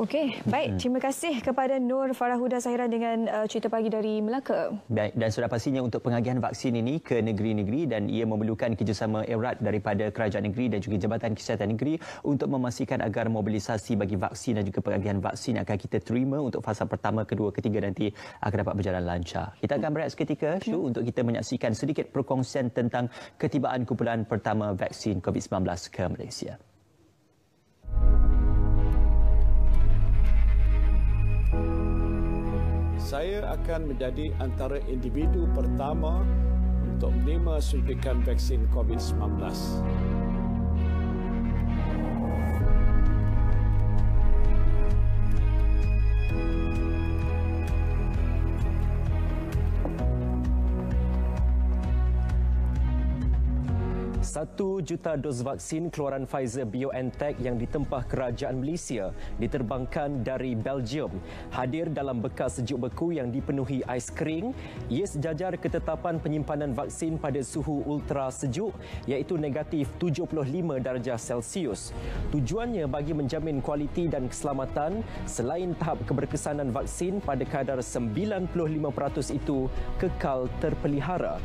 Okey, baik. Terima kasih kepada Nur Farahuda Sahiran dengan cerita pagi dari Melaka. Baik, dan sudah pastinya untuk pengagihan vaksin ini ke negeri-negeri dan ia memerlukan kerjasama erat daripada kerajaan negeri dan juga Jabatan Kesihatan Negeri untuk memastikan agar mobilisasi bagi vaksin dan juga pengagihan vaksin akan kita terima untuk fasa pertama, kedua, ketiga nanti akan dapat berjalan lancar. Kita akan berehat seketika, Syu, untuk kita menyaksikan sedikit perkongsian tentang ketibaan kumpulan pertama vaksin COVID-19 ke Malaysia. Saya akan menjadi antara individu pertama untuk menerima suntikan vaksin COVID-19. Satu juta dos vaksin keluaran Pfizer-BioNTech yang ditempah kerajaan Malaysia diterbangkan dari Belgium hadir dalam bekas sejuk beku yang dipenuhi ais kering. Ia sejajar ketetapan penyimpanan vaksin pada suhu ultra sejuk iaitu negatif 75 darjah Celsius. Tujuannya bagi menjamin kualiti dan keselamatan selain tahap keberkesanan vaksin pada kadar 95% itu kekal terpelihara.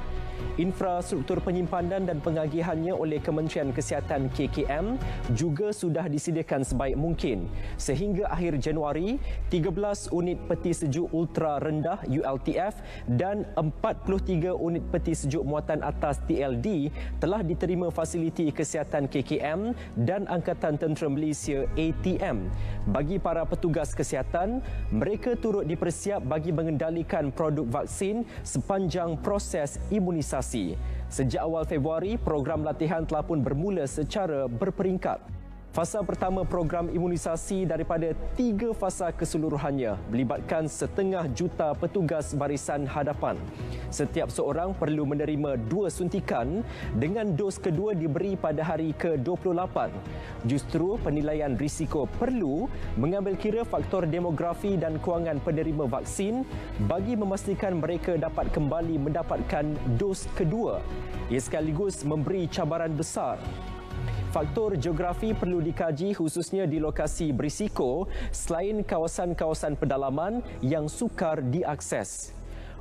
Infrastruktur penyimpanan dan pengagihannya oleh Kementerian Kesihatan KKM juga sudah disediakan sebaik mungkin. Sehingga akhir Januari, 13 unit peti sejuk ultra rendah ULTF dan 43 unit peti sejuk muatan atas TLD telah diterima fasiliti kesihatan KKM dan Angkatan Tentera Malaysia ATM. Bagi para petugas kesihatan, mereka turut dipersiap bagi mengendalikan produk vaksin sepanjang proses imunisasi. Sejak awal Februari, program latihan telah pun bermula secara berperingkat. Fasa pertama program imunisasi daripada 3 fasa keseluruhannya melibatkan 500,000 petugas barisan hadapan. Setiap seorang perlu menerima 2 suntikan dengan dos kedua diberi pada hari ke-28. Justru penilaian risiko perlu mengambil kira faktor demografi dan kewangan penerima vaksin bagi memastikan mereka dapat kembali mendapatkan dos kedua. Ia sekaligus memberi cabaran besar. Faktor geografi perlu dikaji khususnya di lokasi berisiko selain kawasan-kawasan pedalaman yang sukar diakses.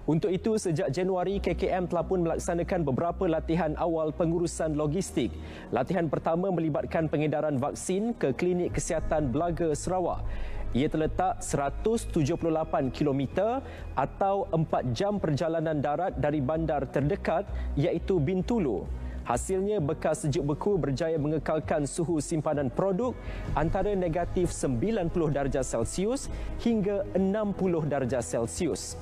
Untuk itu, sejak Januari, KKM telah pun melaksanakan beberapa latihan awal pengurusan logistik. Latihan pertama melibatkan pengedaran vaksin ke Klinik Kesihatan Belaga, Sarawak. Ia terletak 178 km atau 4 jam perjalanan darat dari bandar terdekat iaitu Bintulu. Hasilnya, bekas sejuk beku berjaya mengekalkan suhu simpanan produk antara negatif 90 darjah Celsius hingga 60 darjah Celsius.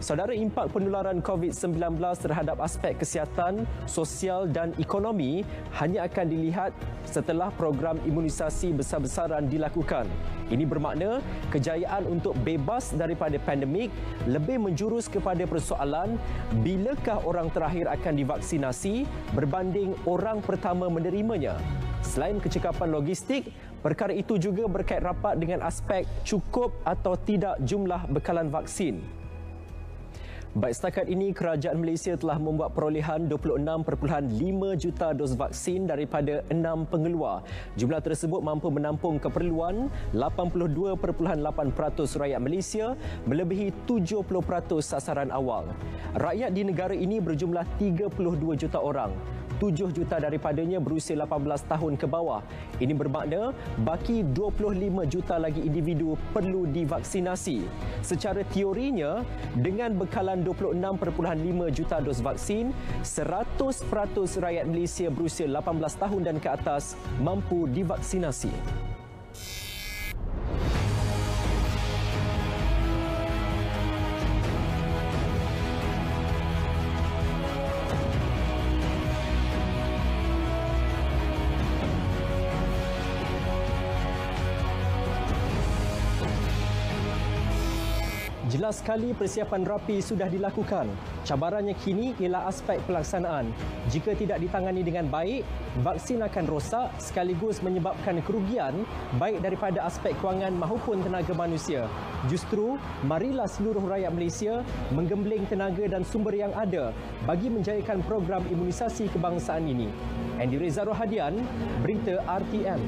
Saudara, impak penularan COVID-19 terhadap aspek kesihatan, sosial dan ekonomi hanya akan dilihat setelah program imunisasi besar-besaran dilakukan. Ini bermakna kejayaan untuk bebas daripada pandemik lebih menjurus kepada persoalan bilakah orang terakhir akan divaksinasi berbanding orang pertama menerimanya. Selain kecekapan logistik, perkara itu juga berkait rapat dengan aspek cukup atau tidak jumlah bekalan vaksin. Baik, setakat ini kerajaan Malaysia telah membuat perolehan 26.5 juta dos vaksin daripada 6 pengeluar. Jumlah tersebut mampu menampung keperluan 82.8% rakyat Malaysia, melebihi 70% sasaran awal. Rakyat di negara ini berjumlah 32 juta orang. 7 juta daripadanya berusia 18 tahun ke bawah. Ini bermakna baki 25 juta lagi individu perlu divaksinasi. Secara teorinya, dengan bekalan 26.5 juta dos vaksin, 100% rakyat Malaysia berusia 18 tahun dan ke atas mampu divaksinasi. Jelas sekali persiapan rapi sudah dilakukan. Cabarannya kini ialah aspek pelaksanaan. Jika tidak ditangani dengan baik, vaksin akan rosak sekaligus menyebabkan kerugian baik daripada aspek kewangan maupun tenaga manusia. Justru, marilah seluruh rakyat Malaysia menggembling tenaga dan sumber yang ada bagi menjayakan program imunisasi kebangsaan ini. Andy Reza Rohadian, Berita RTM.